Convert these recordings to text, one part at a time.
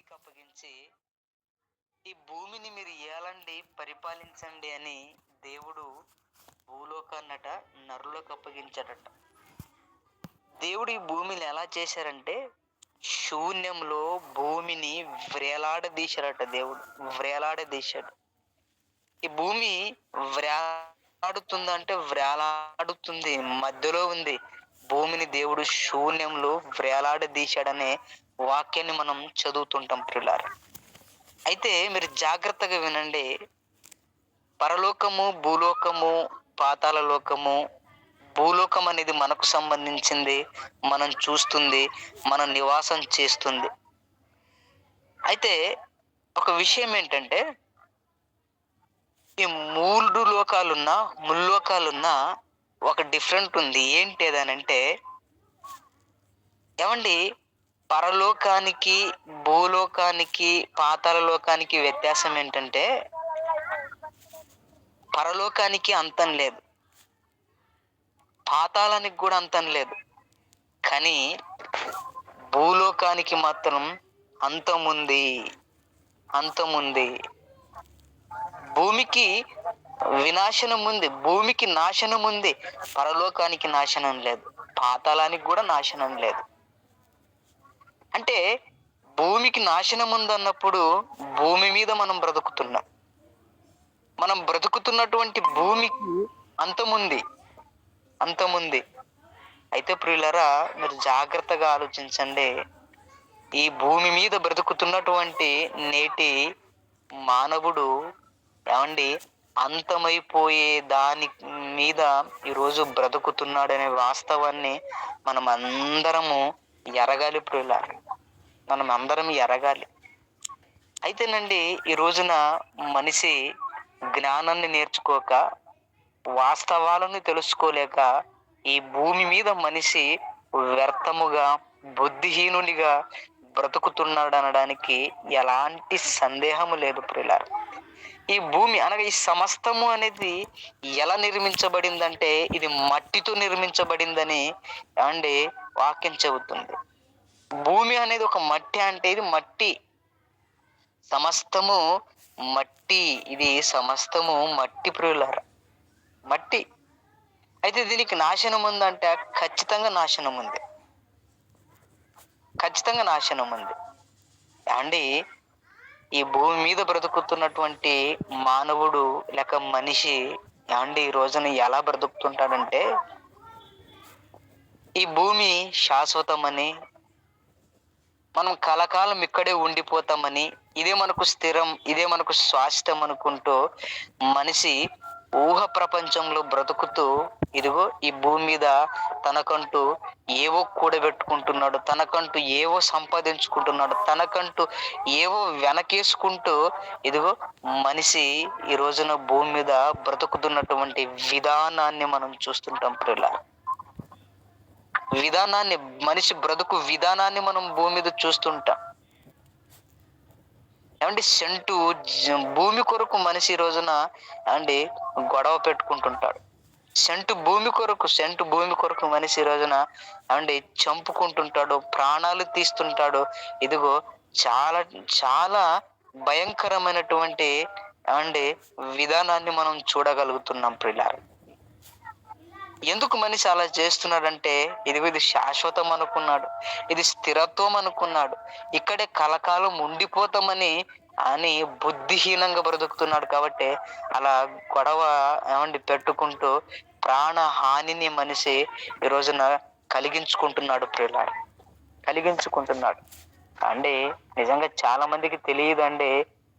దేవునికి అప్పగించి ఈ భూమిని మీరు ఏలండి, పరిపాలించండి అని దేవుడు భూలోకాన్నట నరులకు అప్పగించాడట. దేవుడు ఈ భూమిని ఎలా చేశారంటే శూన్యంలో భూమిని వ్రేలాడదీశాడట. దేవుడు వ్రేలాడదీశాడు. ఈ భూమి వ్రేలాడుతుందంటే వ్రేలాడుతుంది, మధ్యలో ఉంది. భూమిని దేవుడు శూన్యంలో వ్రేలాడదీశాడనే వాక్యాన్ని మనం చదువుతుంటాం ప్రియులారా. అయితే మీరు జాగ్రత్తగా వినండి. పరలోకము, భూలోకము, పాతాళ లోకము. భూలోకం అనేది మనకు సంబంధించింది, మనం చూస్తుంది, మనం నివాసం చేస్తుంది. అయితే ఒక విషయం ఏంటంటే ఈ 3 లోకాలున్నా ముల్లోకాలున్నా ఒక డిఫరెంట్ ఉంది. ఏంటి అదనంటే ఏమండి, పరలోకానికి, భూలోకానికి, పాతాళ లోకానికి వ్యత్యాసం ఏంటంటే పరలోకానికి అంతం లేదు, పాతాళానికి కూడా అంతం లేదు. కానీ భూలోకానికి మాత్రం అంతముంది. అంతముంది. భూమికి వినాశనం ఉంది, భూమికి నాశనం ఉంది. పరలోకానికి నాశనం లేదు, పాతాళానికి కూడా నాశనం లేదు. అంటే భూమికి నాశనం ఉందన్నప్పుడు భూమి మీద మనం బ్రతుకుతున్నాం. మనం బ్రతుకుతున్నటువంటి భూమికి అంతముంది, అంతముంది. అయితే ప్రియులారా, మీరు జాగ్రత్తగా ఆలోచించండి. ఈ భూమి మీద బ్రతుకుతున్నటువంటి నేటి మానవుడు ఏమండి అంతమైపోయే దాని మీద ఈరోజు బ్రతుకుతున్నాడనే వాస్తవాన్ని మనం అందరము ఎరగాలి ప్రియులారా. మనం అందరం ఎరగాలి. అయితేనండి ఈ రోజున మనిషి జ్ఞానాన్ని నేర్చుకోక, వాస్తవాలను తెలుసుకోలేక ఈ భూమి మీద మనిషి వ్యర్థముగా, బుద్ధిహీనునిగా బ్రతుకుతున్నాడు అనడానికి ఎలాంటి సందేహము లేదు ప్రియులారా. ఈ భూమి అనగా ఈ సమస్తము అనేది ఎలా నిర్మించబడిందంటే ఇది మట్టితో నిర్మించబడిందని ఏమండి వాక్యం చెబుతుంది. భూమి అనేది ఒక మట్టి, అంటే ఇది మట్టి, సమస్తము మట్టి. ఇది సమస్తము మట్టి ప్రియులారా, మట్టి. అయితే దీనికి నాశనం ఉందంటే ఖచ్చితంగా నాశనం ఉంది, ఖచ్చితంగా నాశనం ఉంది. ఏమండి ఈ భూమి మీద బ్రతుకుతున్నటువంటి మానవుడు లేక మనిషి ఏమండి ఈ రోజున ఎలా బ్రతుకుతుంటాడంటే ఈ భూమి శాశ్వతమని, మనం కలకాలం ఇక్కడే ఉండిపోతామని, ఇదే మనకు స్థిరం, ఇదే మనకు శాశ్వతం అనుకుంటూ మనిషి ఊహ ప్రపంచంలో బ్రతుకుతూ ఇదిగో ఈ భూమి మీద తనకంటూ ఏవో కూడబెట్టుకుంటున్నాడు, తనకంటూ ఏవో సంపాదించుకుంటున్నాడు, తనకంటూ ఏవో వెనకేసుకుంటూ ఇదిగో మనిషి ఈ రోజున భూమి మీద బ్రతుకుతున్నటువంటి విధానాన్ని మనం చూస్తుంటాం ప్రియులారా. విధానాన్ని, మనిషి బ్రతుకు విధానాన్ని మనం భూమి మీద చూస్తుంటాం. ఏమంటే భూమి కొరకు మనిషి ఈ రోజున ఏమండి గొడవ పెట్టుకుంటుంటాడు. సెంటు భూమి కొరకు మనిషి ఈ రోజున ఏమండి చంపుకుంటుంటాడు, ప్రాణాలు తీస్తుంటాడు. ఇదిగో చాలా చాలా భయంకరమైనటువంటి ఏమండి విధానాన్ని మనం చూడగలుగుతున్నాం ప్రియులారా. ఎందుకు మనిషి అలా చేస్తున్నాడంటే ఇది శాశ్వతం అనుకున్నాడు, ఇది స్థిరత్వం అనుకున్నాడు, ఇక్కడే కలకాలం ఉండిపోతామని అని బుద్ధిహీనంగా బ్రతుకుతున్నాడు. కాబట్టి అలా గొడవ ఏమండి పెట్టుకుంటూ ప్రాణహానిని మనిషి ఈ రోజున కలిగించుకుంటున్నాడు ప్రియులారా, కలిగించుకుంటున్నాడు. అండి నిజంగా చాలా మందికి తెలియదండి,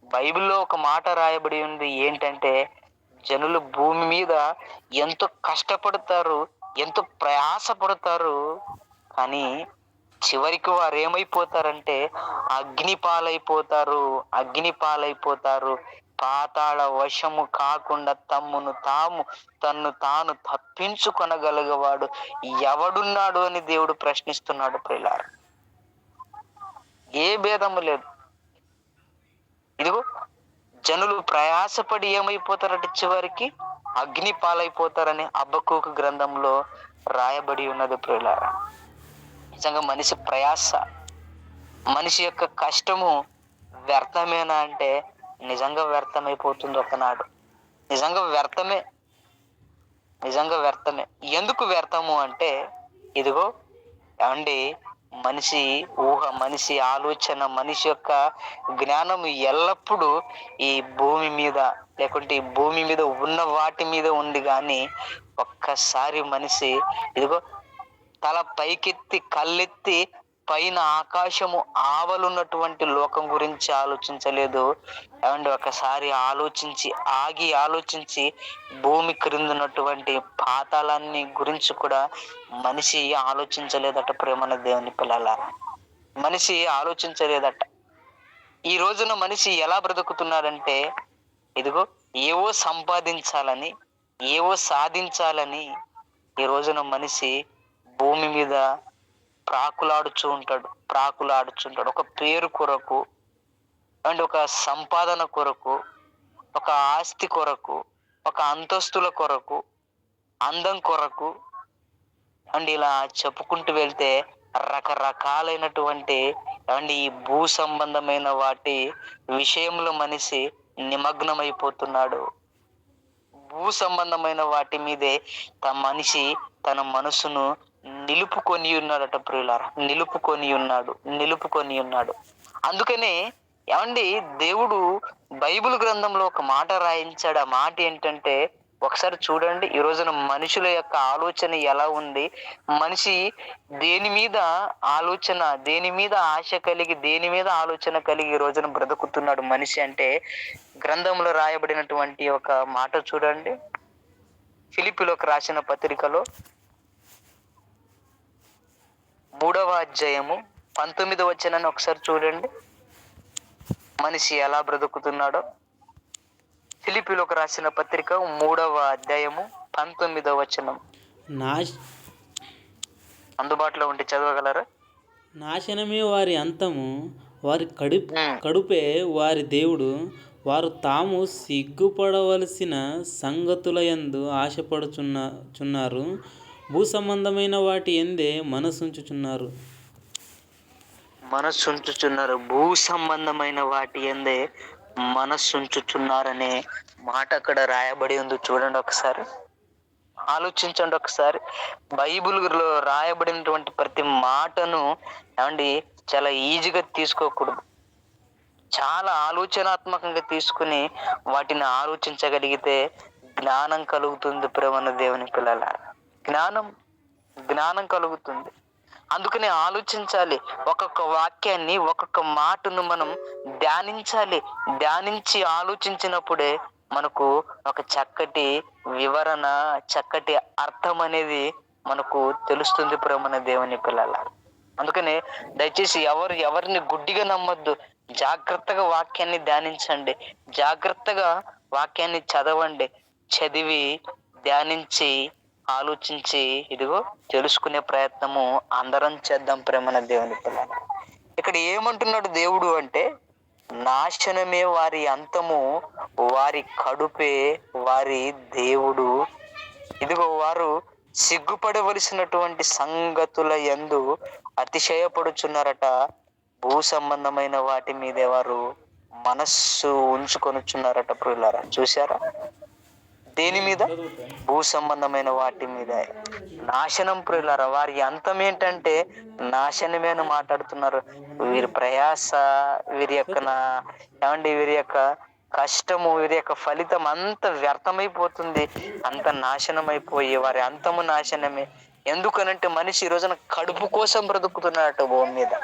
బైబిల్లో ఒక మాట రాయబడి ఉంది. ఏంటంటే జనులు భూమి మీద ఎంతో కష్టపడతారు, ఎంతో ప్రయాసపడతారు, కానీ చివరికి వారు ఏమైపోతారంటే అగ్ని పాలైపోతారు. పాతాళ వశము కాకుండా తన్ను తాను తప్పించుకొనగలిగేవాడు ఎవడున్నాడు అని దేవుడు ప్రశ్నిస్తున్నాడు ప్రియులారా. ఏ భేదము లేదు. ఇదిగో జనులు ప్రయాసపడి ఏమైపోతారంటే చివరికి అగ్ని పాలైపోతారని హబక్కూకు గ్రంథంలో రాయబడి ఉన్నది ప్రియులారా. నిజంగా మనిషి ప్రయాస, మనిషి యొక్క కష్టము వ్యర్థమేనా అంటే నిజంగా వ్యర్థమైపోతుంది ఒకనాడు. నిజంగా వ్యర్థమే. నిజంగా వ్యర్థమే. ఎందుకు వ్యర్థము అంటే ఇదిగో ఏమండి, మనిషి ఊహ, మనిషి ఆలోచన, మనిషి యొక్క జ్ఞానం ఎల్లప్పుడూ ఈ భూమి మీద, లేకుంటే ఈ భూమి మీద ఉన్న వాటి మీద ఉంది. కానీ ఒక్కసారి మనిషి ఇదిగో తల పైకెత్తి కళ్ళెత్తి పైన ఆకాశము ఆవలున్నటువంటి లోకం గురించి ఆలోచించలేదు. ఏమండి, ఒకసారి ఆలోచించి భూమి క్రిందున్నటువంటి పాతాళాన్ని గురించి కూడా మనిషి ఆలోచించలేదట. ప్రేమన దేవుని పిల్లలారా, మనిషి ఆలోచించలేదట. ఈ రోజున మనిషి ఎలా బ్రతుకుతున్నారంటే ఇదిగో ఏవో సంపాదించాలని, ఏవో సాధించాలని ఈ రోజున మనిషి భూమి మీద ప్రాకులాడుచుంటాడు. ఒక పేరు కొరకు అండ్ ఒక సంపాదన కొరకు, ఒక ఆస్తి కొరకు, ఒక అంతస్తుల కొరకు, అందం కొరకు అండ్ ఇలా చెప్పుకుంటూ వెళ్తే రకరకాలైనటువంటి అండ్ ఈ భూ సంబంధమైన వాటి విషయంలో మనిషి నిమగ్నమైపోతున్నాడు. భూ సంబంధమైన వాటి మీదే మనిషి తన మనసును నిలుపుకొని ఉన్నాడట ప్రియులారా. నిలుపుకొని ఉన్నాడు. అందుకనే ఏమండి, దేవుడు బైబిల్ గ్రంథంలో ఒక మాట రాయించాడు. ఆ మాట ఏంటంటే ఒకసారి చూడండి, ఈ రోజున మనుషుల యొక్క ఆలోచన ఎలా ఉంది, మనిషి దేని మీద ఆశ కలిగి, దేని మీద ఆలోచన కలిగి ఈ రోజున బ్రతుకుతున్నాడు మనిషి అంటే గ్రంథంలో రాయబడినటువంటి ఒక మాట చూడండి. ఫిలిప్పీలకు రాసిన పత్రికలో 3వ అధ్యాయము 19వ వచనాన్ని ఒకసారి చూడండి, మనిషి ఎలా బ్రతుకుతున్నాడో. ఫిలిప్పీలకు రాసిన పత్రిక 3వ అధ్యాయము 19వ వచనం అందుబాటులో ఉంటే చదవగలరా? నాశనమే వారి అంతము, వారి కడుపే వారి దేవుడు. వారు తాము సిగ్గుపడవలసిన సంగతుల యందు ఆశపడుచున్నారు, భూ సంబంధమైన వాటి యందే మనసుంచుచున్నారు. భూ సంబంధమైన వాటి యందే మనస్సుంచుచున్నారనే మాట అక్కడ రాయబడి ఉంది. చూడండి ఒకసారి, ఆలోచించండి ఒకసారి. బైబిల్లో రాయబడినటువంటి ప్రతి మాటను ఏమండి చాలా ఈజీగా తీసుకోకూడదు. చాలా ఆలోచనాత్మకంగా తీసుకుని వాటిని ఆలోచించగలిగితే జ్ఞానం కలుగుతుంది. ప్రేమన్న దేవుని పిల్లలారా, జ్ఞానం కలుగుతుంది. అందుకని ఆలోచించాలి. ఒక్కొక్క వాక్యాన్ని, ఒక్కొక్క మాటను మనం ధ్యానించి ఆలోచించినప్పుడే మనకు ఒక చక్కటి వివరణ, చక్కటి అర్థం అనేది మనకు తెలుస్తుంది. ప్రేమన్న దేవుని పిల్లలారా, అందుకనే దయచేసి ఎవరిని గుడ్డిగా నమ్మొద్దు. జాగ్రత్తగా వాక్యాన్ని ధ్యానించండి, జాగ్రత్తగా వాక్యాన్ని చదవండి. చదివి ధ్యానించి ఆలోచించి ఇదిగో తెలుసుకునే ప్రయత్నము అందరం చేద్దాం. ప్రేమన దేవుని పిల్లలు, ఇక్కడ ఏమంటున్నాడు దేవుడు అంటే నాశనమే వారి అంతము, వారి కడుపే వారి దేవుడు. ఇదిగో వారు సిగ్గుపడవలసినటువంటి సంగతుల యందు అతిశయపడుచున్నారట. భూ సంబంధమైన వాటి మీదే వారు మనస్సు ఉంచుకొనుచున్నారట. ప్రియులారా, చూశారా? దేని మీద? భూ సంబంధమైన వాటి మీద నాశనం. ప్రియులారా, వారి అంతం ఏంటంటే నాశనమే అని మాట్లాడుతున్నారు. వీరి ప్రయాస, వీరి యొక్క కష్టము, వీరి యొక్క ఫలితం అంత వ్యర్థమైపోతుంది, అంత నాశనం అయిపోయి వారి అంతము నాశనమే. ఎందుకనంటే మనిషి ఈ రోజున కడుపు కోసం బ్రతుకుతున్నాడట భూమి మీద.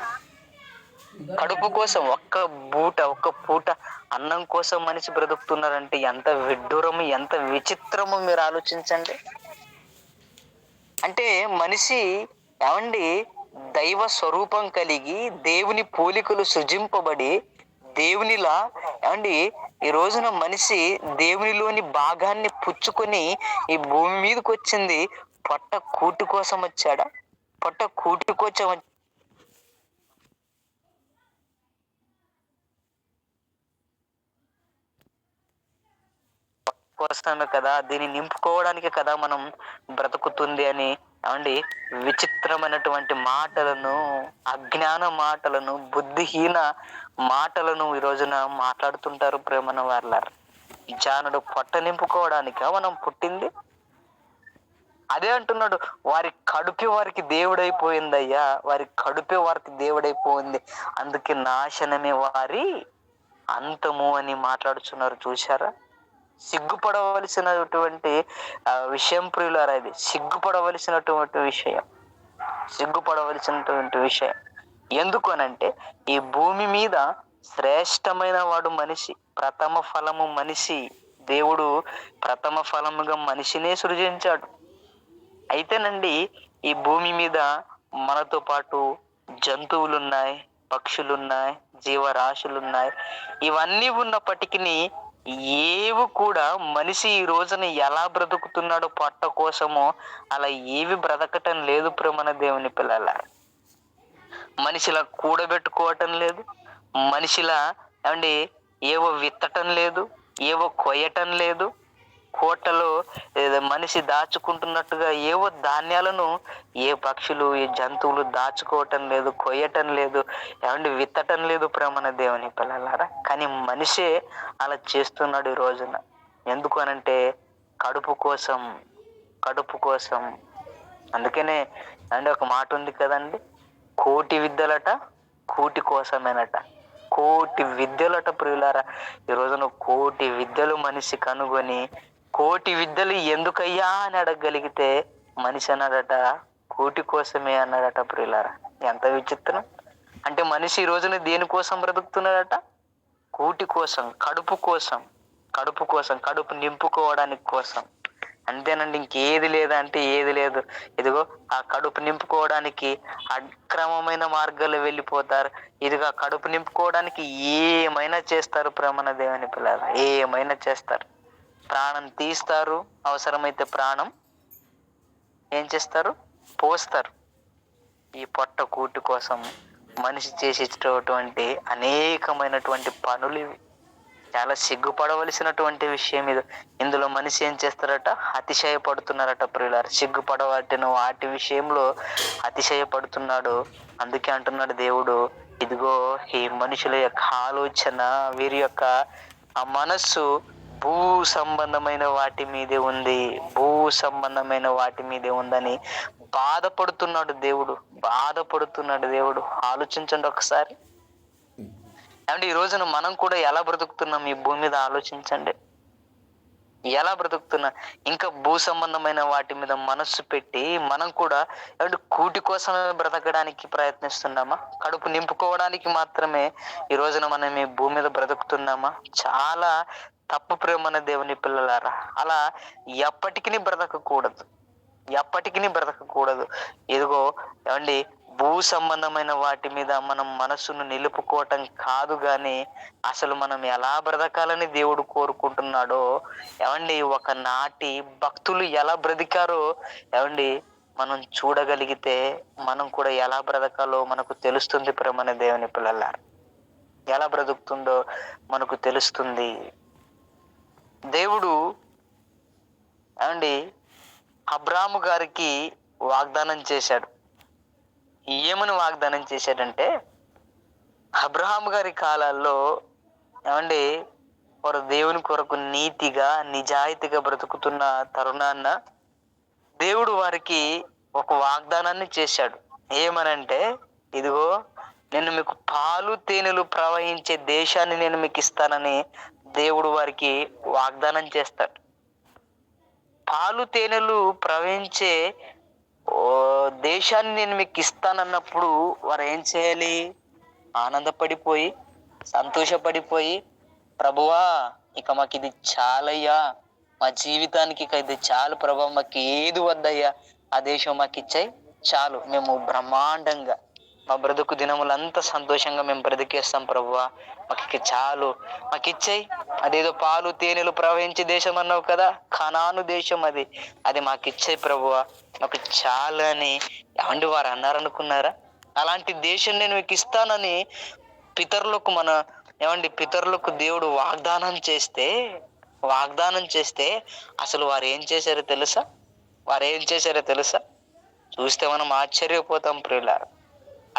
కడుపు కోసం, ఒక్క పూట అన్నం కోసం మనిషి బ్రతుకుతున్నారంటే ఎంత విడ్డూరము, ఎంత విచిత్రము మీరు ఆలోచించండి. అంటే మనిషి ఏమండి దైవ స్వరూపం కలిగి, దేవుని పోలికలు సృజింపబడి దేవునిలా ఏమండి ఈ రోజున మనిషి దేవునిలోని భాగాన్ని పుచ్చుకొని ఈ భూమి మీదకి వచ్చింది పొట్ట కూటి కోసం వచ్చాడా? పొట్ట కూటి కోసం కోసమే కదా, దీన్ని నింపుకోవడానికి కదా మనం బ్రతుకుతుంది అని ఏమండి విచిత్రమైనటువంటి మాటలను, అజ్ఞాన మాటలను, బుద్ధిహీన మాటలను ఈ రోజున మాట్లాడుతుంటారు ప్రేమన వాళ్ళారు. జానుడు పొట్ట నింపుకోవడానికా మనం పుట్టింది? అదే అంటున్నాడు, వారి కడుపే వారికి దేవుడైపోయిందయ్యా, వారి కడుపే వారికి దేవుడైపోయింది, అందుకే నాశనమే వారి అంతము అని మాట్లాడుతున్నారు. చూశారా? సిగ్గుపడవలసినటువంటి విషయం ప్రియులారా, ఇది సిగ్గుపడవలసినటువంటి విషయం, సిగ్గుపడవలసినటువంటి విషయం. ఎందుకు అనంటే ఈ భూమి మీద శ్రేష్టమైన వాడు మనిషి, ప్రథమ ఫలము మనిషి. దేవుడు ప్రథమ ఫలముగా మనిషినే సృజించాడు. అయితేనండి ఈ భూమి మీద మనతో పాటు జంతువులున్నాయి, పక్షులున్నాయి, జీవరాశులున్నాయి. ఇవన్నీ ఉన్నప్పటికీ ఏవి కూడా మనిషి ఈ రోజున ఎలా బ్రతుకుతున్నాడో పొట్ట కోసమో అలా ఏవి బ్రతకటం లేదు ప్రేమన దేవుని పిల్లల. మనిషిలా కూడబెట్టుకోవటం లేదు, మనిషిలా ఏమండి ఏవో విత్తటం లేదు, ఏవో కొయ్యటం లేదు. కోటలో మనిషి దాచుకుంటున్నట్టుగా ఏవో ధాన్యాలను ఏ పక్షులు, ఏ జంతువులు దాచుకోవటం లేదు, కొయ్యటం లేదు, ఏమండి విత్తటం లేదు ప్రేమన దేవుని పిల్లలారా. కానీ మనిషే అలా చేస్తున్నాడు ఈ రోజున. ఎందుకు అనంటే కడుపు కోసం, కడుపు కోసం. అందుకనే అండి ఒక మాట ఉంది కదండి, కోటి విద్యలట కూటి కోసమేనట. కోటి విద్యలట ప్రియులారా. ఈ రోజున కోటి విద్యలు మనిషి కనుగొని, కోటి విద్యలు ఎందుకయ్యా అని అడగగలిగితే మనిషి అన్నాడట కూటి కోసమే అన్నాడట ప్రియులారా. ఎంత విచిత్రం! అంటే మనిషి ఈ రోజున దేనికోసం బ్రతుకుతున్నాడట? కూటి కోసం, కడుపు కోసం, కడుపు కోసం, కడుపు నింపుకోవడానికి కోసం. అంతేనండి, ఇంకేది లేదా అంటే ఏది లేదు. ఇదిగో ఆ కడుపు నింపుకోవడానికి అక్రమమైన మార్గాలు వెళ్ళిపోతారు. ఇదిగో కడుపు నింపుకోవడానికి ఏమైనా చేస్తారు ప్రేమన దేవుని పిల్లలు, ఏమైనా చేస్తారు. ప్రాణం తీస్తారు, అవసరమైతే ప్రాణం ఏం చేస్తారు? పోస్తారు. ఈ పొట్ట కూటి కోసం మనిషి చేసేటటువంటి అనేకమైనటువంటి పనులు ఇవి. చాలా సిగ్గుపడవలసినటువంటి విషయం ఇది. ఇందులో మనిషి ఏం చేస్తారట? అతిశయపడుతున్నారట ప్రియులారు. సిగ్గుపడవటిన వాటి విషయంలో అతిశయపడుతున్నాడు. అందుకే అంటున్నాడు దేవుడు, ఇదిగో ఈ మనుషుల యొక్క ఆలోచన, వీరి యొక్క ఆ మనస్సు భూ సంబంధమైన వాటి మీదే ఉంది, భూ సంబంధమైన వాటి మీదే ఉందని బాధపడుతున్నాడు దేవుడు, బాధపడుతున్నాడు దేవుడు. ఆలోచించండి ఒకసారి. అంటే ఈ రోజున మనం కూడా ఎలా బ్రతుకుతున్నాం ఈ భూమి మీద ఆలోచించండి. ఎలా బ్రతుకుతున్నా? ఇంకా భూ సంబంధమైన వాటి మీద మనస్సు పెట్టి మనం కూడా అంటే కూటి కోసమే బ్రతకడానికి ప్రయత్నిస్తున్నామా? కడుపు నింపుకోవడానికి మాత్రమే ఈ రోజున మనం ఈ భూమి మీద బ్రతుకుతున్నామా? చాలా తప్పు ప్రేమన దేవుని పిల్లలారా. అలా ఎప్పటికీ బ్రతకకూడదు, ఎప్పటికీ బ్రతకకూడదు. ఇదిగో ఏమండి భూ సంబంధమైన వాటి మీద మనం మనస్సును నిలుపుకోవటం కాదు, కానీ అసలు మనం ఎలా బ్రతకాలని దేవుడు కోరుకుంటున్నాడో, ఏమండి ఒకనాటి భక్తులు ఎలా బ్రతికారో ఏమండి మనం చూడగలిగితే మనం కూడా ఎలా బ్రతకాలో మనకు తెలుస్తుంది ప్రేమన దేవుని పిల్లలారా. ఎలా బ్రతుకుతుందో మనకు తెలుస్తుంది. దేవుడు ఏమండి అబ్రాహాము గారికి వాగ్దానం చేశాడు. ఏమని వాగ్దానం చేశాడంటే, అబ్రహాము గారి కాలాల్లో ఏమండి వారు దేవుని కొరకు నీతిగా, నిజాయితీగా బ్రతుకుతున్న తరుణాన్న దేవుడు వారికి ఒక వాగ్దానాన్ని చేశాడు. ఏమనంటే, ఇదిగో నేను మీకు పాలు తేనెలు ప్రవహించే దేశాన్ని నేను మీకు ఇస్తానని దేవుడు వారికి వాగ్దానం చేస్తాడు. పాలు తేనెలు ప్రవహించే దేశాన్ని నేను మీకు ఇస్తానన్నప్పుడు వారు ఏం చేయాలి? ఆనందపడిపోయి, సంతోషపడిపోయి, ప్రభువా ఇక మాకు ఇది చాలయ్యా, మా జీవితానికి ఇక ఇది చాలు ప్రభువా, మాకు ఏది వద్దయ్యా, ఆ దేశం మాకు ఇచ్చాయి చాలు, మేము బ్రహ్మాండంగా మా బ్రతుకు దినములంతా సంతోషంగా మేము బ్రతికేస్తాం ప్రభువా, మాకు ఇక చాలు, మాకు ఇచ్చాయి. అదేదో పాలు తేనెలు ప్రవహించే దేశం అన్నావు కదా, కనాను దేశం, అది మాకు ఇచ్చాయి ప్రభువా, మాకు చాలు అని ఏమండి వారు అన్నారనుకున్నారా? అలాంటి దేశం నేను మీకు ఇస్తానని పితరులకు పితరులకు దేవుడు వాగ్దానం చేస్తే అసలు వారు ఏం చేశారో తెలుసా? చూస్తే మనం ఆశ్చర్యపోతాం ప్రియులారా.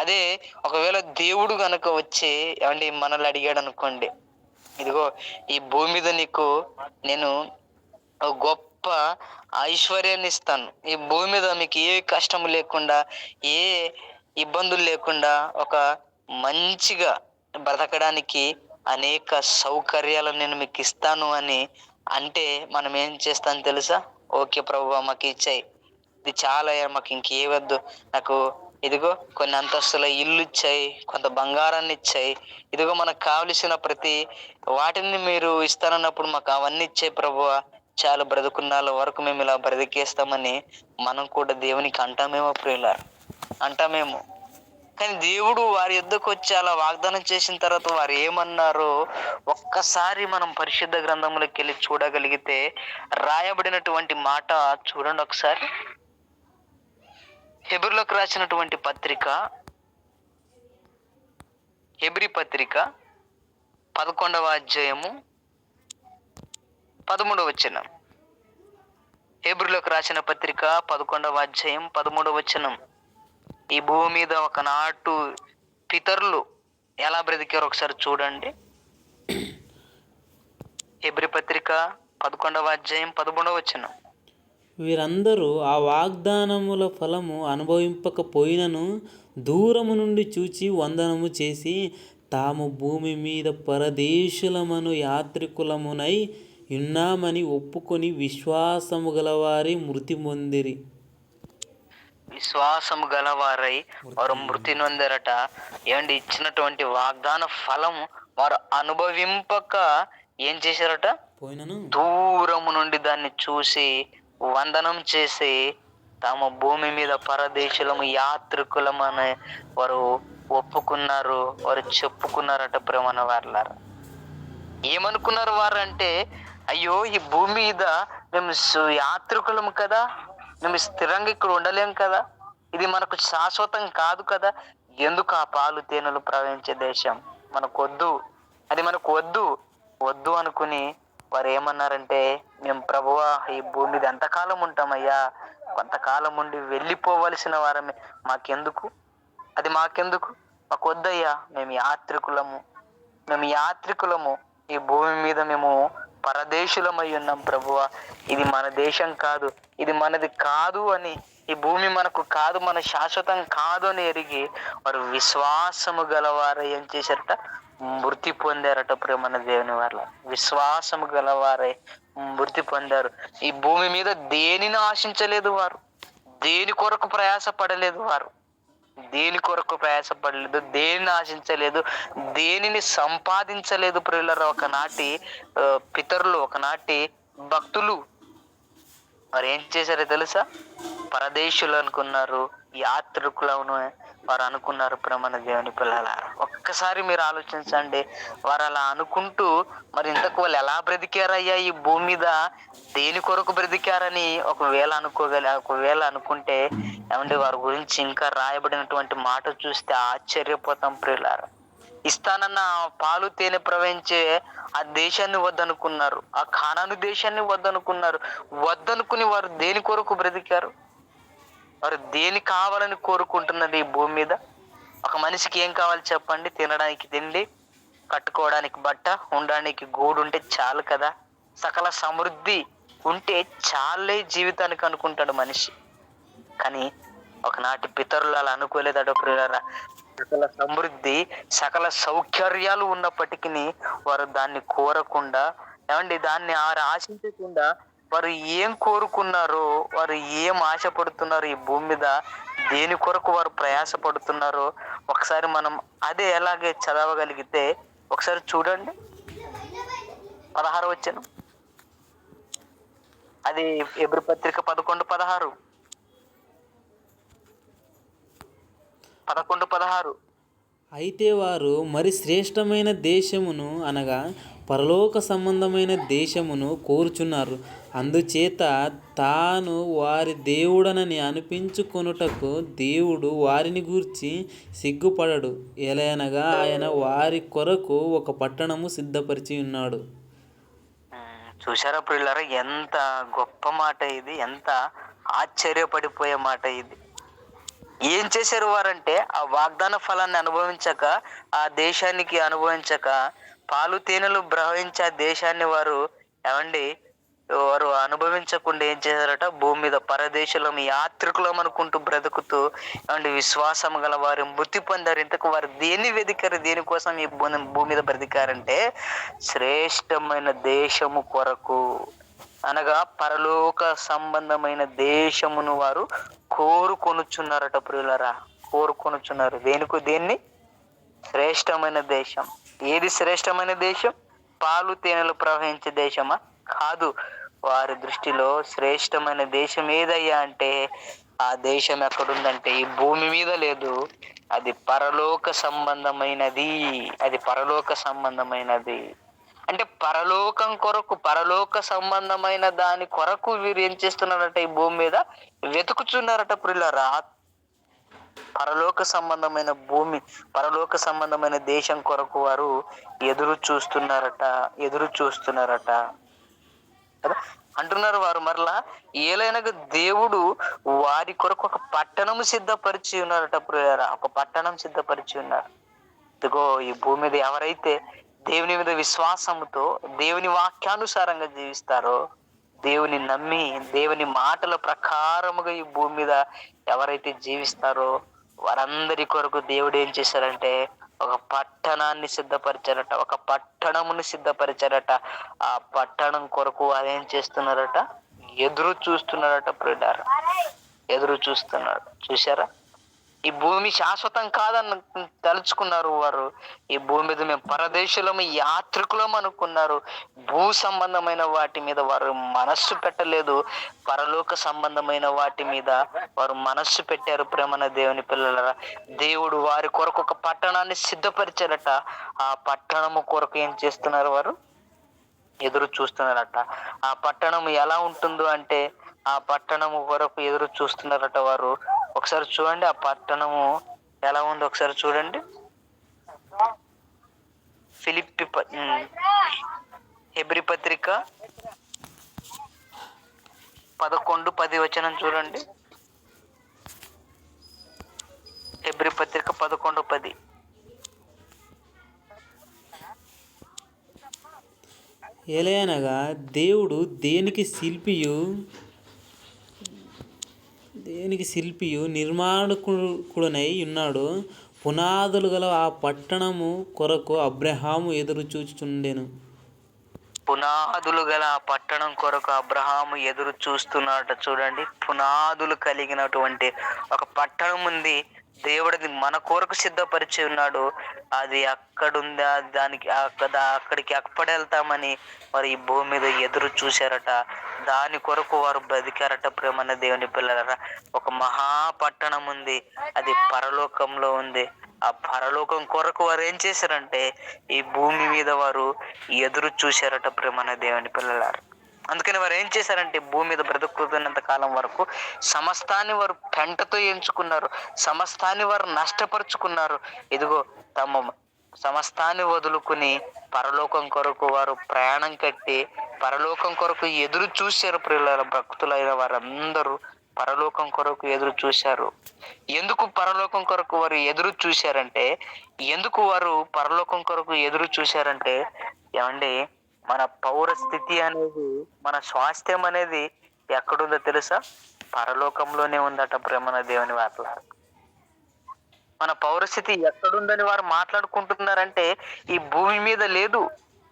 అదే ఒకవేళ దేవుడు గనక వచ్చి ఏమండి మనల్ని అడిగాడు అనుకోండి, ఇదిగో ఈ భూమి మీద నీకు నేను ఒక గొప్ప ఐశ్వర్యాన్ని ఇస్తాను, ఈ భూమి మీద మీకు ఏ కష్టం లేకుండా, ఏ ఇబ్బందులు లేకుండా, ఒక మంచిగా బ్రతకడానికి అనేక సౌకర్యాలను నేను మీకు ఇస్తాను అని అంటే మనం ఏం చేస్తాం తెలుసా? ఓకే ప్రభువా మాకు ఇచ్చాయి, ఇది చాలా మాకు ఇంకే వద్దు, నాకు ఇదిగో కొన్ని అంతస్తుల ఇల్లు ఇచ్చాయి, కొంత బంగారాన్ని ఇచ్చాయి, ఇదిగో మనకు కావలసిన ప్రతి వాటిని మీరు ఇస్తానన్నప్పుడు మాకు అవన్నీ ఇచ్చే ప్రభువా, చాలా బ్రతుకున్నాళ్ళ వరకు మేము ఇలా బ్రతికేస్తామని మనం కూడా దేవునికి అంటామేమో ప్రియులారా, అంటామేమో. కానీ దేవుడు వారి యుద్ధకు వచ్చి అలా వాగ్దానం చేసిన తర్వాత వారు ఏమన్నారో ఒక్కసారి మనం పరిశుద్ధ గ్రంథంలోకి వెళ్ళి చూడగలిగితే రాయబడినటువంటి మాట చూడండి ఒకసారి. హెబ్రీలకు రాసినటువంటి పత్రిక, హెబ్రీ పత్రిక 11వ అధ్యాయము 13వ వచనం. హెబ్రీలకు రాసిన పత్రిక 11వ అధ్యాయం 13వ వచనం. ఈ భూమి మీద ఒకనాటు పితరులు ఎలా బ్రతికారో ఒకసారి చూడండి. హెబ్రీ పత్రిక 11వ అధ్యాయం 13వ వచనం. వీరందరూ ఆ వాగ్దానముల ఫలము అనుభవింపకపోయినను దూరము నుండి చూచి వందనము చేసి తాము భూమి మీద పరదేశులమను యాత్రికులమునై ఉన్నామని ఒప్పుకొని విశ్వాసము గలవారి మృతి పొందిరి. విశ్వాసము గలవారై వారు మృతి నొందరట. ఏమండి, ఇచ్చినటువంటి వాగ్దాన ఫలం వారు అనుభవింపక ఏం చేశారట? పోయినను దూరము నుండి దాన్ని చూసి వందనం చేసి తాము భూమి మీద పరదేశులము యాత్రికులమని వారు ఒప్పుకున్నారు, వారు చెప్పుకున్నారట. ప్రేమన వారలారా, ఏమనుకున్నారు వారు అంటే, అయ్యో ఈ భూమి మీద మేము యాత్రికులము కదా, మేము స్థిరంగా ఇక్కడ ఉండలేం కదా, ఇది మనకు శాశ్వతం కాదు కదా, ఎందుకు ఆ పాలు తేనెలు ప్రవహించే దేశం మనకు వద్దు, అది మనకు వద్దు వద్దు అనుకుని వారు ఏమన్నారంటే, మేము ప్రభువా ఈ భూమి మీద ఎంతకాలం ఉంటామయ్యా, కొంతకాలం ఉండి వెళ్ళిపోవలసిన వారమే, మాకెందుకు, అది మాకెందుకు, మాకు వద్దయ్యా, మేము యాత్రికులము, ఈ భూమి మీద మేము పరదేశులమై ఉన్నాం ప్రభువా, ఇది మన దేశం కాదు, ఇది మనది కాదు అని, ఈ భూమి మనకు కాదు, మన శాశ్వతం కాదు అని ఎరిగి వారు విశ్వాసము గలవారు ఏం చేశారట? మృతి పొందారట. ప్రేమన దేవుని వాళ్ళ విశ్వాసము గలవారై మృతి పొందారు. ఈ భూమి మీద దేనిని ఆశించలేదు వారు, దేని కొరకు ప్రయాసపడలేదు వారు, దేనిని ఆశించలేదు, దేనిని సంపాదించలేదు. ప్రియులారా, ఒకనాటి పితరులు, ఒకనాటి భక్తులు వారు ఏం చేశారో తెలుసా? పరదేశులు అనుకున్నారు, యాత్రికులను వారు అనుకున్నారు. ప్రేమన దేవుని పిల్లలారా, ఒక్కసారి మీరు ఆలోచించండి. వారు అలా అనుకుంటూ మరి ఇంతకు వాళ్ళు ఎలా బ్రతికారయ్యా ఈ భూమి మీద, దేని కొరకు బ్రతికారని ఒకవేళ అనుకుంటే ఏమంటే వారి గురించి ఇంకా రాయబడినటువంటి మాట చూస్తే ఆశ్చర్యపోతాం ప్రియులారా. ఇస్తానన్న పాలు తేనె ప్రవహించే ఆ దేశాన్ని వద్దనుకున్నారు, ఆ కానాను దేశాన్ని వద్దనుకుని వారు దేని కొరకు బ్రతికారు? వారు దేని కావాలని కోరుకుంటున్నది ఈ భూమి మీద? ఒక మనిషికి ఏం కావాలి చెప్పండి? తినడానికి తిండి, కట్టుకోవడానికి బట్ట, ఉండడానికి గూడు ఉంటే చాలు కదా, సకల సమృద్ధి ఉంటే చాలే జీవితానికి అనుకుంటాడు మనిషి. కానీ ఒకనాటి పితరులు అలా అనుకోలేదట ప్రియులారా. సకల సమృద్ధి, సకల సౌకర్యాలు ఉన్నప్పటికీ వారు దాన్ని కోరకుండా, ఏమండి దాన్ని ఆశించకుండా వారు ఏం కోరుకున్నారో, వారు ఏం ఆశపడుతున్నారు ఈ భూమి మీద, దేని కొరకు వారు ప్రయాసపడుతున్నారో ఒకసారి మనం అదే ఎలాగే చదవగలిగితే ఒకసారి చూడండి. 16 వచనం, అది హెబ్రీ పత్రిక 11:16. 11:16. అయితే వారు మరి శ్రేష్టమైన దేశమును అనగా పరలోక సంబంధమైన దేశమును కోరుచున్నారు. అందుచేత తాను వారి దేవుడనని అనిపించుకొనుటకు దేవుడు వారిని గూర్చి సిగ్గుపడడు. ఎలయనగా ఆయన వారి కొరకు ఒక పట్టణము సిద్ధపరిచి ఉన్నాడు. చూసారా ప్రియులారా, ఎంత గొప్ప మాట ఇది, ఎంత ఆశ్చర్యపడిపోయే మాట ఇది. ఏం చేశారు వారంటే ఆ వాగ్దాన ఫలాన్ని అనుభవించక, ఆ దేశానికి అనుభవించక, పాలు తేనెలు ప్రవహించే ఆ దేశాన్ని వారు ఏమండి వారు అనుభవించకుండా ఏం చేశారట, భూమి మీద పరదేశులం యాత్రికులం అనుకుంటూ బ్రతుకుతూ ఏమండి విశ్వాసం గల వారు మృతి పొందారు. ఇంతకు వారు దేన్ని వెదికారు, దేనికోసం ఈ భూమి మీద బ్రతికారంటే శ్రేష్టమైన దేశము కొరకు, అనగా పరలోక సంబంధమైన దేశమును వారు కోరుకొనుచున్నారట ప్రియులరా. కోరుకొనుచున్నారు దేన్ని? శ్రేష్టమైన దేశం. ఏది శ్రేష్టమైన దేశం? పాలు తేనెలు ప్రవహించే దేశమా? కాదు. వారి దృష్టిలో శ్రేష్టమైన దేశం ఏదయ్యా అంటే, ఆ దేశం ఎక్కడుందంటే ఈ భూమి మీద లేదు, అది పరలోక సంబంధమైనది. అది పరలోక సంబంధమైనది. అంటే పరలోకం కొరకు, పరలోక సంబంధమైన దాని కొరకు వీరు ఏం చేస్తున్నారట, ఈ భూమి మీద వెతుకుచున్నారట ప్రియులారా. పరలోక సంబంధమైన భూమి, పరలోక సంబంధమైన దేశం కొరకు వారు ఎదురు చూస్తున్నారట కదా. అంటున్నారు వారు మరలా, ఏలైనగా దేవుడు వారి కొరకు ఒక పట్టణము సిద్ధపరిచి ఉన్నారట ప్రియులారా. ఒక పట్టణం సిద్ధపరిచి ఉన్నారు. ఇదిగో ఈ భూమి మీద ఎవరైతే దేవుని మీద విశ్వాసముతో దేవుని వాక్యానుసారంగా జీవిస్తారో, దేవుని నమ్మి దేవుని మాటల ప్రకారముగా ఈ భూమి మీద ఎవరైతే జీవిస్తారో వారందరి కొరకు దేవుడు ఏం చేశారంటే ఒక పట్టణాన్ని సిద్ధపరిచారట, ఒక పట్టణమును సిద్ధపరిచారట. ఆ పట్టణం కొరకు అదేం చేస్తున్నారట, ఎదురు చూస్తున్నారట ప్రియులారా. ఎదురు చూస్తున్నారు. చూశారా? ఈ భూమి శాశ్వతం కాదని తలుచుకున్నారు వారు. ఈ భూమి మీద మేము పరదేశులము యాత్రికులం అనుకున్నారు. భూ సంబంధమైన వాటి మీద వారు మనస్సు పెట్టలేదు, పరలోక సంబంధమైన వాటి మీద వారు మనస్సు పెట్టారు. ప్రేమన దేవుని పిల్లలరా, దేవుడు వారి కొరకు ఒక పట్టణాన్ని సిద్ధపరిచారట. ఆ పట్టణము కొరకు ఏం చేస్తున్నారు వారు? ఎదురు చూస్తున్నారట. ఆ పట్టణం ఎలా ఉంటుందో అంటే ఆ పట్టణము కొరకు ఎదురు చూస్తున్నారట వారు. ఒకసారి చూడండి ఆ పట్టణము ఎలా ఉందో ఒకసారి చూడండి. హెబ్రీ పత్రిక 11:10 చూడండి. హెబ్రీ పత్రిక 11:10. ఎలయనగా దేవుడు దేనికి శిల్పియు నిర్మాణకుడునై ఉన్నాడు. పునాదులు గల ఆ పట్టణము కొరకు అబ్రహాము ఎదురు చూచుచుండెను. పునాదులు గల ఆ పట్టణం కొరకు అబ్రహాము ఎదురు చూస్తున్నాడట. చూడండి, పునాదులు కలిగినటువంటి ఒక పట్టణం ఉంది. దేవుడిది మన కొరకు సిద్ధపరిచి ఉన్నాడు. అది అక్కడుందా, అక్కడికి అప్పడెళ్తామని వారు ఈ భూమి మీద ఎదురు చూశారట. దాని కొరకు వారు బతికారట. ప్రేమన్న దేవుని పిల్లలరా, ఒక మహాపట్టణం ఉంది, అది పరలోకంలో ఉంది. ఆ పరలోకం కొరకు వారు ఏం చేశారంటే ఈ భూమి మీద వారు ఎదురు చూశారట. ప్రేమన్న దేవుని పిల్లలారా, అందుకని వారు ఏం చేశారంటే భూమి మీద బ్రతుకుతున్నంత కాలం వరకు సమస్తాన్ని వారు పెంటతో ఎంచుకున్నారు, సమస్తాన్ని వారు నష్టపరుచుకున్నారు. ఇదిగో తమ సమస్తాన్ని వదులుకుని పరలోకం కొరకు వారు ప్రయాణం కట్టి పరలోకం కొరకు ఎదురు చూశారు. ప్రియులారా, భక్తులైన వారందరూ పరలోకం కొరకు ఎదురు చూశారు. ఎందుకు పరలోకం కొరకు వారు ఎదురు చూశారంటే ఏమండి, మన పౌర స్థితి అనేది, మన స్వాస్థ్యం అనేది ఎక్కడుందో తెలుసా? పరలోకంలోనే ఉందట. ప్రేమన దేవుని వార్త, మన పౌరస్థితి ఎక్కడుందని వారు మాట్లాడుకుంటున్నారంటే ఈ భూమి మీద లేదు.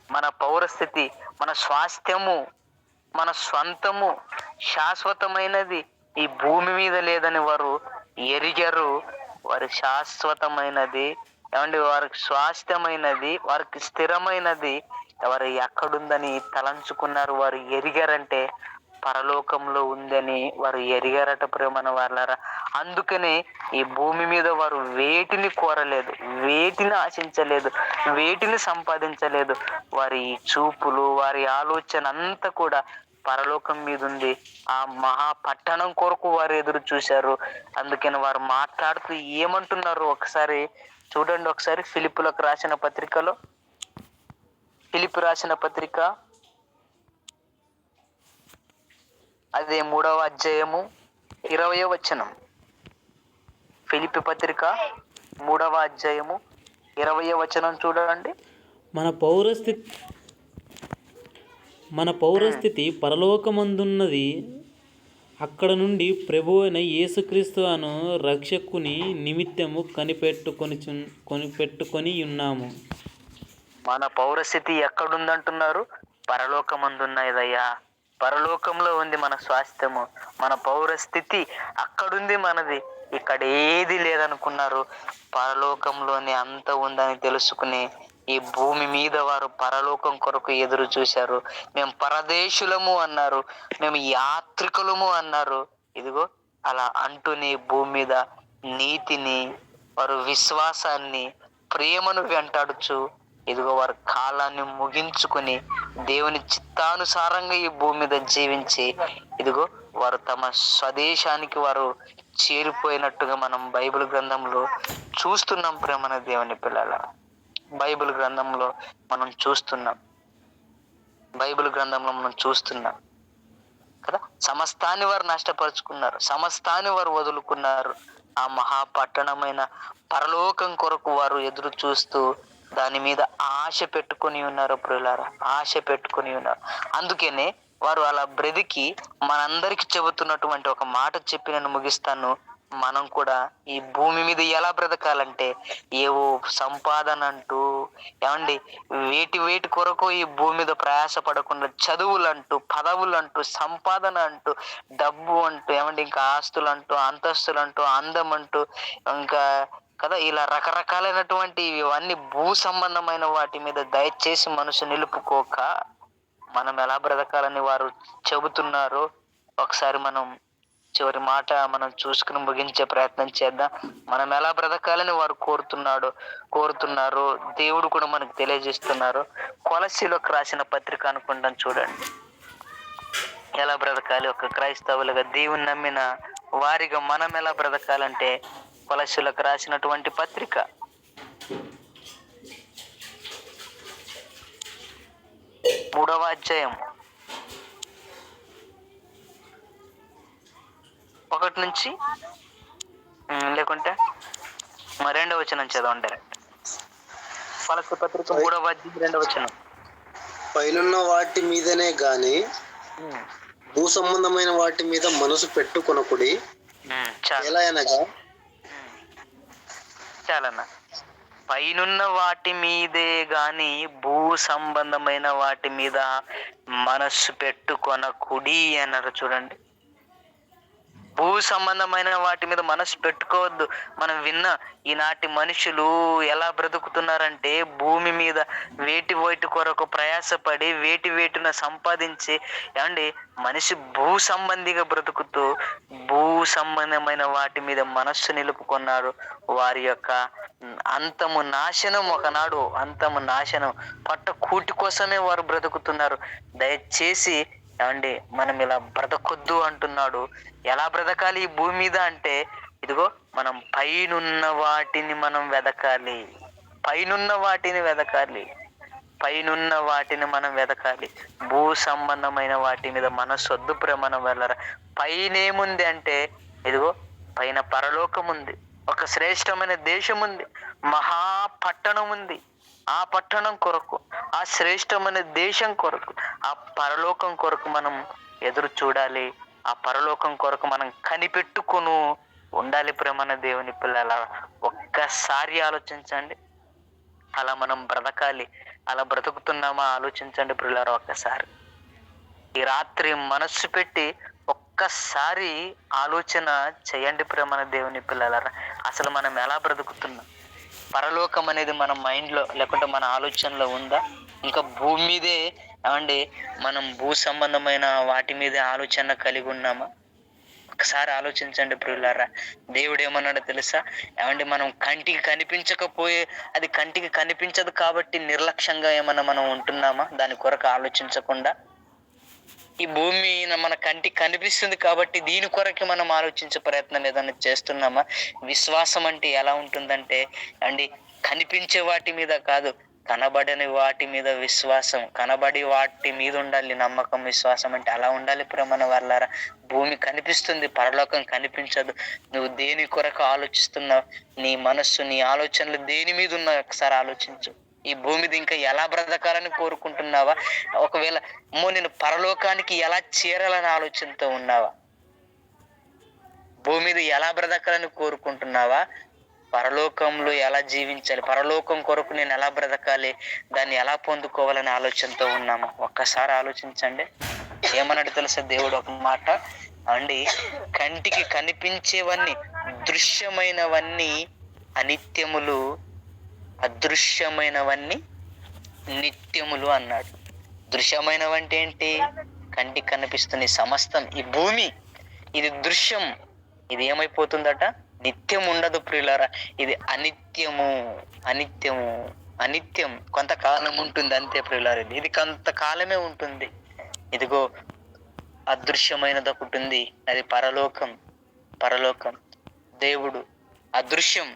మన పౌరస్థితి, మన స్వాస్థ్యము, మన స్వంతము శాశ్వతమైనది ఈ భూమి మీద లేదని వారు ఎరిగారు. వారి శాశ్వతమైనది ఏమండి, వారికి స్వాస్థ్యమైనది, వారికి స్థిరమైనది వారు ఎక్కడుందని తలంచుకున్నారు. వారు ఎరిగారంటే పరలోకంలో ఉందని వారు ఎరిగారట. ప్రేమన వాళ్ళారా, అందుకనే ఈ భూమి మీద వారు వేటిని కోరలేదు, వేటిని ఆశించలేదు, వేటిని సంపాదించలేదు. వారి చూపులు, వారి ఆలోచన అంతా కూడా పరలోకం మీద ఉంది. ఆ మహాపట్టణం కొరకు వారు ఎదురు చూశారు. అందుకని వారు మాట్లాడుతూ ఏమంటున్నారు ఒకసారి చూడండి. ఒకసారి ఫిలిప్పులకు రాసిన పత్రికలో, ఫిలిప్పు రాసిన పత్రిక అదే 3వ అధ్యాయము 20వ వచనం. ఫిలిప్పి పత్రిక 3వ అధ్యాయము 20వ వచనం చూడండి. మన పౌరస్థితి మన పౌరస్థితి పరలోకమందున్నది. అక్కడ నుండి ప్రభు అయిన యేసుక్రీస్తు అను రక్షకుని నిమిత్తము కనిపెట్టుకొని ఉన్నాము. మన పౌరస్థితి ఎక్కడుందంటున్నారు? పరలోకమందున్నదయ్యా. పరలోకంలో ఉంది మన స్వాస్థ్యము. మన పౌరస్థితి అక్కడుంది మనది. ఇక్కడ ఏది లేదనుకున్నారు. పరలోకంలోనే అంత ఉందని తెలుసుకుని ఈ భూమి మీద వారు పరలోకం కొరకు ఎదురు చూశారు. మేము పరదేశులము అన్నారు, మేము యాత్రికులము అన్నారు. ఇదిగో అలా అంటూనే భూమి మీద నీతిని, వారు విశ్వాసాన్ని, ప్రేమను వెంటాడుచు ఇదిగో వారి కాలాన్ని ముగించుకుని దేవుని చిత్తానుసారంగా ఈ భూమి మీద జీవించి ఇదిగో వారు తమ స్వదేశానికి వారు చేరిపోయినట్టుగా మనం బైబిల్ గ్రంథంలో చూస్తున్నాం. ప్రేమన దేవుని పిల్లల, బైబిల్ గ్రంథంలో మనం చూస్తున్నాం. బైబిల్ గ్రంథంలో మనం చూస్తున్నాం కదా. సమస్తాన్ని వారు నష్టపరుచుకున్నారు, సమస్తాన్ని వారు వదులుకున్నారు. ఆ మహాపట్టణమైన పరలోకం కొరకు వారు ఎదురు చూస్తూ దాని మీద ఆశ పెట్టుకుని ఉన్నారు. ప్రియులారా, ఆశ పెట్టుకుని ఉన్నారు. అందుకనే వారు అలా బ్రతికి మనందరికి చెబుతున్నటువంటి ఒక మాట చెప్పి నేను ముగిస్తాను. మనం కూడా ఈ భూమి మీద ఎలా బ్రతకాలంటే, ఏవో సంపాదన అంటూ ఏమండి వేటి కొరకు ఈ భూమి మీద ప్రయాస పడకుండా చదువులంటూ, పదవులంటూ, సంపాదన అంటూ, డబ్బు అంటూ, ఏమండి ఇంకా ఆస్తులు అంటూ, అంతస్తులు అంటూ, అందం అంటూ, ఇంకా కదా ఇలా రకరకాలైనటువంటి ఇవన్నీ భూ సంబంధమైన వాటి మీద దయచేసి మనసు నిలుపుకోక మనం ఎలా బ్రతకాలని వారు చెబుతున్నారు. ఒకసారి మనం చివరి మాట మనం చూసుకుని ముగించే ప్రయత్నం చేద్దాం. మనం ఎలా బ్రతకాలని వారు కోరుతున్నారు. దేవుడు కూడా మనకు తెలియజేస్తున్నారు. కొలస్సీలోకి రాసిన పత్రిక అనుకుంటాం చూడండి. ఎలా బ్రతకాలి ఒక క్రైస్తవులుగా, దేవుని నమ్మిన వారిగా మనం ఎలా బ్రతకాలంటే కొలస్సీలోకి రాసినటువంటి పత్రిక 3వ అధ్యాయం 1 నుంచి లేకుంటే 2వ వచనం చదవండి డైరెక్ట్. కొలస్సీ పత్రిక 3వ అధ్యాయం 2వ వచనం. పైనున్న వాటి మీదనే గాని భూ సంబంధమైన వాటి మీద మనసు పెట్టుకొనకుడి. ఎలా అనగా చాలన్నా, పైనున్న వాటి మీదే గాని భూ సంబంధమైన వాటి మీద మనస్సు పెట్టుకొనకుడి అన్నారు. చూడండి, భూ సంబంధమైన వాటి మీద మనసు పెట్టుకోవద్దు. మనం విన్న ఈనాటి మనుషులు ఎలా బ్రతుకుతున్నారంటే, భూమి మీద వేటి కొరకు ప్రయాసపడి వేటిన సంపాదించి ఏమండి మనిషి భూ సంబంధిగా బ్రతుకుతూ భూ సంబంధమైన వాటి మీద మనస్సు నిలుపుకున్నారు. వారి యొక్క అంతము నాశనం, ఒకనాడు అంతము నాశనం పట్ట కూటి కోసమే వారు బ్రతుకుతున్నారు. దయచేసి ఏమండి మనం ఇలా బ్రతకొద్దు అంటున్నాడు. ఎలా బ్రతకాలి ఈ భూమి మీద అంటే, ఇదిగో మనం పైనున్న వాటిని మనం వెదకాలి, పైనున్న వాటిని వెదకాలి, పైనున్న వాటిని మనం వెదకాలి. భూ సంబంధమైన వాటి మీద మనసొద్దు మనం వెళ్ళరా. పైన ఏముంది అంటే, ఇదిగో పైన పరలోకం ఉంది, ఒక శ్రేష్టమైన దేశం ఉంది, మహాపట్టణం ఉంది. ఆ పట్టణం కొరకు, ఆ శ్రేష్టమైన దేశం కొరకు, ఆ పరలోకం కొరకు మనం ఎదురు చూడాలి. ఆ పరలోకం కొరకు మనం కనిపెట్టుకుని ఉండాలి. ప్రేమన దేవుని పిల్లల, ఒక్కసారి ఆలోచించండి. అలా మనం బ్రతకాలి. అలా బ్రతుకుతున్నామా ఆలోచించండి పిల్లల. ఒక్కసారి ఈ రాత్రి మనస్సు పెట్టి ఒక్కసారి ఆలోచన చేయండి ప్రేమన దేవుని పిల్లలారా. అసలు మనం ఎలా బ్రతుకుతున్నాం? పరలోకం అనేది మన మైండ్లో లేకుంటే మన ఆలోచనలో ఉందా? ఇంకా భూమి మీదే ఏమండి మనం భూ సంబంధమైన వాటి మీదే ఆలోచన కలిగి ఉన్నామా? ఒకసారి ఆలోచించండి ప్రియులారా. దేవుడు ఏమన్నాడో తెలుసా? ఏమండి మనం కంటికి కనిపించకపోయే, అది కంటికి కనిపించదు కాబట్టి నిర్లక్ష్యంగా ఏమన్నా మనం ఉంటున్నామా? దాని కొరకు ఆలోచించకుండా, ఈ భూమి మన కంటికి కనిపిస్తుంది కాబట్టి దీని కొరకే మనం ఆలోచించే ప్రయత్నం ఏదైనా చేస్తున్నామా? విశ్వాసం అంటే ఎలా ఉంటుందంటే అండి, కనిపించే వాటి మీద కాదు, కనబడని వాటి మీద విశ్వాసం, కనబడి వాటి మీద ఉండాలి నమ్మకం, విశ్వాసం. అంటే అలా ఉండాలి ప్రేమన వాళ్ళారా. భూమి కనిపిస్తుంది, పరలోకం కనిపించదు. నువ్వు దేని కొరకు ఆలోచిస్తున్నావు, నీ మనస్సు, నీ ఆలోచనలు దేని మీద ఉన్నావు ఒకసారి ఆలోచించు. ఈ భూమి మీద ఇంకా ఎలా బ్రతకాలని కోరుకుంటున్నావా? ఒకవేళ నేను పరలోకానికి ఎలా చేరాలని ఆలోచనతో ఉన్నావా? భూమి మీద ఎలా బ్రతకాలని కోరుకుంటున్నావా? పరలోకంలో ఎలా జీవించాలి, పరలోకం కొరకు నేను ఎలా బ్రతకాలి, దాన్ని ఎలా పొందుకోవాలని ఆలోచనతో ఉన్నాము. ఒక్కసారి ఆలోచించండి. ఏమన్నాడు తెలుసా దేవుడు ఒక మాట అండి, కంటికి కనిపించేవన్నీ, దృశ్యమైనవన్నీ అనిత్యములు, అదృశ్యమైనవన్నీ నిత్యములు అన్నాడు. దృశ్యమైనవంటే ఏంటి? కంటికి కనిపిస్తుంది సమస్తం. ఈ భూమి ఇది దృశ్యం, ఇది ఏమైపోతుందట? నిత్యం ఉండదు ప్రియులారా. ఇది అనిత్యము, అనిత్యము, అనిత్యం. కొంతకాలం ఉంటుంది అంతే ప్రియులారా. ఇది కొంతకాలమే ఉంటుంది. ఇదిగో అదృశ్యమైనది ఒకటి ఉంది, అది పరలోకం. పరలోకం దేవుడు, అదృశ్యం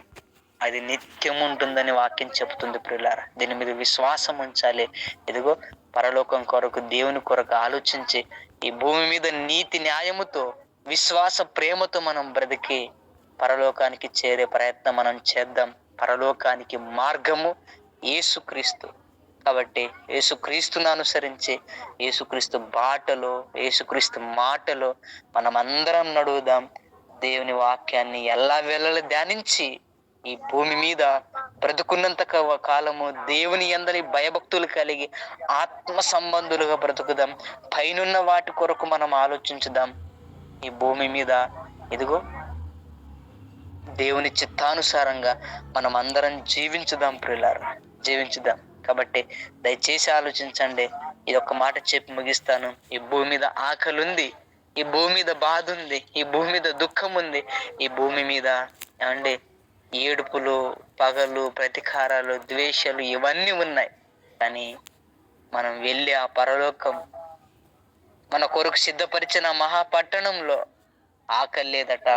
అది నిత్యం ఉంటుందని వాక్యం చెబుతుంది ప్రియులారా. దీని మీద విశ్వాసం ఉంచాలి. ఇదిగో పరలోకం కొరకు, దేవుని కొరకు ఆలోచించి ఈ భూమి మీద నీతి న్యాయముతో, విశ్వాస ప్రేమతో మనం బ్రతికి పరలోకానికి చేరే ప్రయత్నం మనం చేద్దాం. పరలోకానికి మార్గము యేసుక్రీస్తు. కాబట్టి యేసుక్రీస్తును అనుసరించి, యేసుక్రీస్తు బాటలో, యేసుక్రీస్తు మాటలో మనం అందరం నడువుదాం. దేవుని వాక్యాన్ని ఎలా వెళ్ళాలి ధ్యానించి ఈ భూమి మీద బ్రతుకున్నంత కాలము దేవుని యందలి భయభక్తులు కలిగి ఆత్మ సంబంధులుగా బ్రతుకుదాం. పైనున్న వాటి కొరకు మనం ఆలోచించుదాం. ఈ భూమి మీద ఇదిగో దేవుని చిత్తానుసారంగా మనం అందరం జీవించుదాం ప్రియులారా, జీవించుదాం. కాబట్టి దయచేసి ఆలోచించండి. ఇది ఒక్క మాట చెప్పి ముగిస్తాను. ఈ భూమి మీద ఆకలి ఉంది, ఈ భూమి మీద బాధ ఉంది, ఈ భూమి మీద దుఃఖం ఉంది, ఈ భూమి మీద ఏమండి ఏడుపులు, పగలు, ప్రతీకారాలు, ద్వేషాలు ఇవన్నీ ఉన్నాయి. కానీ మనం వెళ్ళి ఆ పరలోకం మన కొరకు సిద్ధపరిచిన మహాపట్టణంలో ఆకలి లేదట,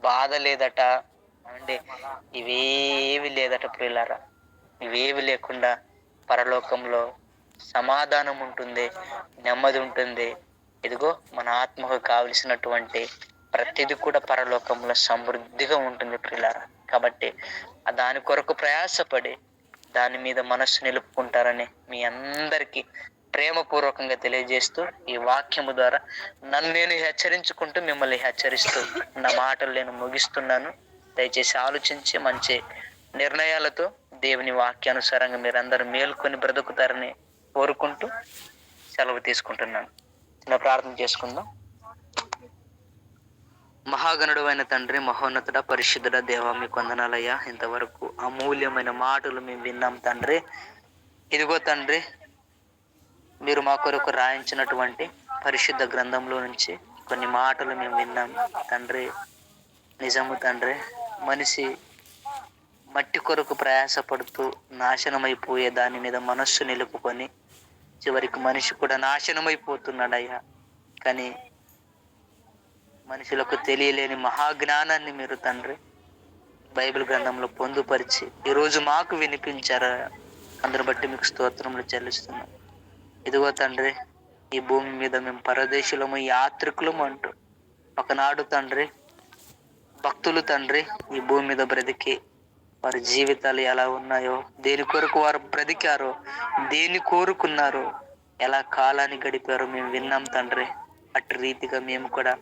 బాధ లేదట, అంటే ఇవేవి లేదట ప్రియులారా. ఇవేవి లేకుండా పరలోకంలో సమాధానం ఉంటుంది, నెమ్మది ఉంటుంది. ఇదిగో మన ఆత్మకు కావలసినటువంటి ప్రతిదీ కూడా పరలోకంలో సమృద్ధిగా ఉంటుంది ప్రియులారా. కాబట్టి దాని కొరకు ప్రయాసపడి దాని మీద మనస్సు నిలుపుకుంటారని మీ అందరికీ ప్రేమపూర్వకంగా తెలియజేస్తూ ఈ వాక్యము ద్వారా నన్ను నేను హెచ్చరించుకుంటూ మిమ్మల్ని హెచ్చరిస్తూ నా మాటలు నేను ముగిస్తున్నాను. దయచేసి ఆలోచించి మంచి నిర్ణయాలతో దేవుని వాక్యానుసారంగా మీరందరూ మేల్కొని బ్రతుకుతారని కోరుకుంటూ సెలవు తీసుకుంటున్నాను. చిన్న ప్రార్థన చేసుకుందాం. మహాగణుడు అయిన తండ్రి, మహోన్నతుడ, పరిశుద్ధుడ దేవ, మీకు వందనాలయ్యా. ఇంతవరకు అమూల్యమైన మాటలు మేము విన్నాం తండ్రి. ఇదిగో తండ్రి, మీరు మా కొరకు రాయించినటువంటి పరిశుద్ధ గ్రంథంలో నుంచి కొన్ని మాటలు మేము విన్నాం తండ్రి. నిజము తండ్రి, మనిషి మట్టి కొరకు ప్రయాసపడుతూ నాశనమైపోయే దాని మీద మనస్సు నిలుపుకొని చివరికి మనిషి కూడా నాశనమైపోతున్నాడయ్యా. కానీ మనుషులకు తెలియలేని మహాజ్ఞానాన్ని మీరు తండ్రి బైబిల్ గ్రంథంలో పొందుపరిచి ఈరోజు మాకు వినిపించారు. అందరి బట్టి మీకు స్తోత్రములు చెల్లిస్తున్నాం. ఇదిగో తండ్రి, ఈ భూమి మీద మేము పరదేశులము, యాత్రికులము అంటూ ఒకనాడు తండ్రి భక్తులు తండ్రి ఈ భూమి మీద బ్రతికి వారి జీవితాలు ఎలా ఉన్నాయో, దేని కొరకు వారు బ్రతికారో, దేని కోరుకున్నారో, ఎలా కాలాన్ని గడిపారో మేము విన్నాం తండ్రి. అటు రీతిగా మేము కూడా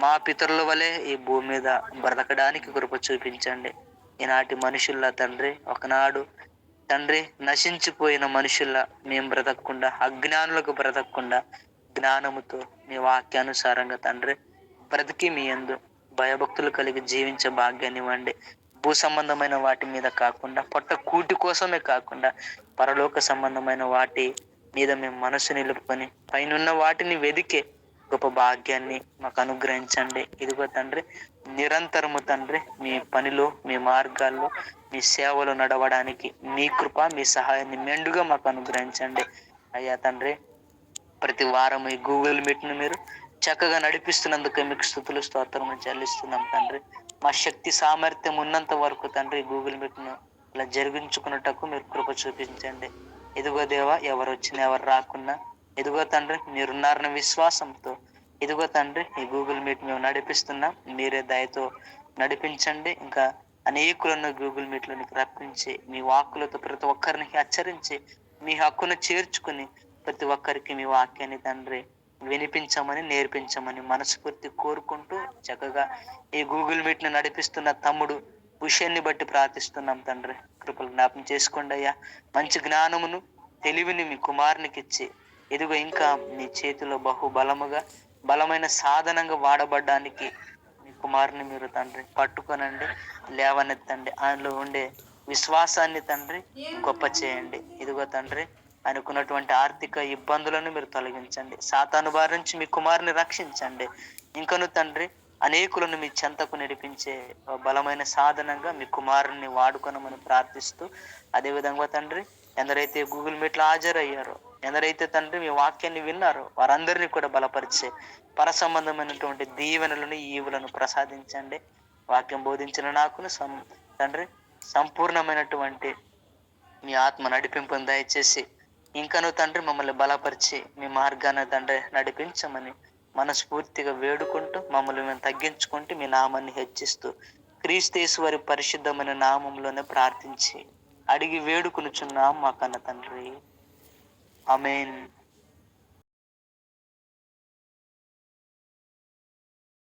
మా పితరుల వలె ఈ భూమి మీద బ్రతకడానికి కృప చూపించండి. ఈనాటి మనుషుల్లా తండ్రి, ఒకనాడు తండ్రి నశించిపోయిన మనుషుల్లా మేము బ్రతకకుండా, అజ్ఞానులకు బ్రతకకుండా జ్ఞానముతో మీ వాక్యానుసారంగా తండ్రి బ్రతికి మీ యందు భయభక్తులు కలిగి జీవించే భాగ్యాన్ని ఇవ్వండి. భూ సంబంధమైన వాటి మీద కాకుండా, పొట్ట కూటి కోసమే కాకుండా, పరలోక సంబంధమైన వాటి మీద మేము మనసు నిలుపుకొని పైనున్న వాటిని వెదికే గొప్ప భాగ్యాన్ని మాకు అనుగ్రహించండి. ఇదిగో తండ్రి, నిరంతరము తండ్రి మీ పనిలో, మీ మార్గాల్లో, మీ సేవలో నడవడానికి మీ కృప, మీ సహాయాన్ని మెండుగా మాకు అనుగ్రహించండి. అయ్యా తండ్రి, ప్రతి వారం ఈ గూగుల్ మీట్ను మీరు చక్కగా నడిపిస్తున్నందుకు మీకు స్తుతులు, స్తోత్రములు చెల్లిస్తున్నాం తండ్రి. మా శక్తి సామర్థ్యం ఉన్నంత వరకు తండ్రి గూగుల్ మీట్ను ఇలా జరిగించుకున్నటకు మీరు కృప చూపించండి. ఇదిగో దేవా, ఎవరు వచ్చినా ఎవరు రాకున్నా, ఇదిగో తండ్రి మీరున్నారన్న విశ్వాసంతో, ఇదిగో తండ్రి ఈ గూగుల్ మీట్ మేము నడిపిస్తున్నాం. మీరే దయతో నడిపించండి. ఇంకా అనేకులను గూగుల్ మీట్లోనికి రప్పించి మీ వాక్కులతో ప్రతి ఒక్కరిని హెచ్చరించి మీ హక్కును చేర్చుకుని ప్రతి ఒక్కరికి మీ వాక్యాన్ని తండ్రి వినిపించమని నేర్పించమని మనస్ఫూర్తి కోరుకుంటూ చక్కగా ఈ గూగుల్ మీట్ ను నడిపిస్తున్న తమ్ముడు విషయాన్ని బట్టి ప్రార్థిస్తున్నాం తండ్రి. కృపలు జ్ఞాపం చేసుకోండి అయ్యా. మంచి జ్ఞానమును తెలివిని మీ కుమారునికి ఇచ్చి ఇదిగో ఇంకా మీ చేతిలో బహుబలముగా బలమైన సాధనంగా వాడబడ్డానికి మీ కుమారుని మీరు తండ్రి పట్టుకొనండి, లేవనెత్తండి. ఆయనలో ఉండే విశ్వాసాన్ని తండ్రి గొప్ప చేయండి. ఇదిగో తండ్రి అనుకున్నటువంటి ఆర్థిక ఇబ్బందులను మీరు తొలగించండి. సాతాను బారి నుంచి మీ కుమారుని రక్షించండి. ఇంకను తండ్రి అనేకులను మీ చెంతకు నడిపించే బలమైన సాధనంగా మీ కుమారుని వాడుకొనమని ప్రార్థిస్తూ, అదేవిధంగా తండ్రి ఎందరైతే గూగుల్ మీట్లో హాజరయ్యారో, ఎందరైతే తండ్రి మీ వాక్యాన్ని విన్నారో వారందరినీ కూడా బలపరిచే పర సంబంధమైనటువంటి దీవెనలను ఈవులను ప్రసాదించండి. వాక్యం బోధించిన నాకును తండ్రి సంపూర్ణమైనటువంటి మీ ఆత్మ నడిపింపును దయచేసి ఇంకను తండ్రి మమ్మల్ని బలపరిచి మీ మార్గాన్ని తండ్రి నడిపించమని మనస్ఫూర్తిగా వేడుకుంటూ మమ్మల్ని మేము తగ్గించుకుంటూ మీ నామాన్ని హెచ్చిస్తూ క్రీస్తు వారి పరిశుద్ధమైన నామంలోనే ప్రార్థించి అడిగి వేడుకొనుచున్నాం మా కన్న తండ్రి. ఆమేన్.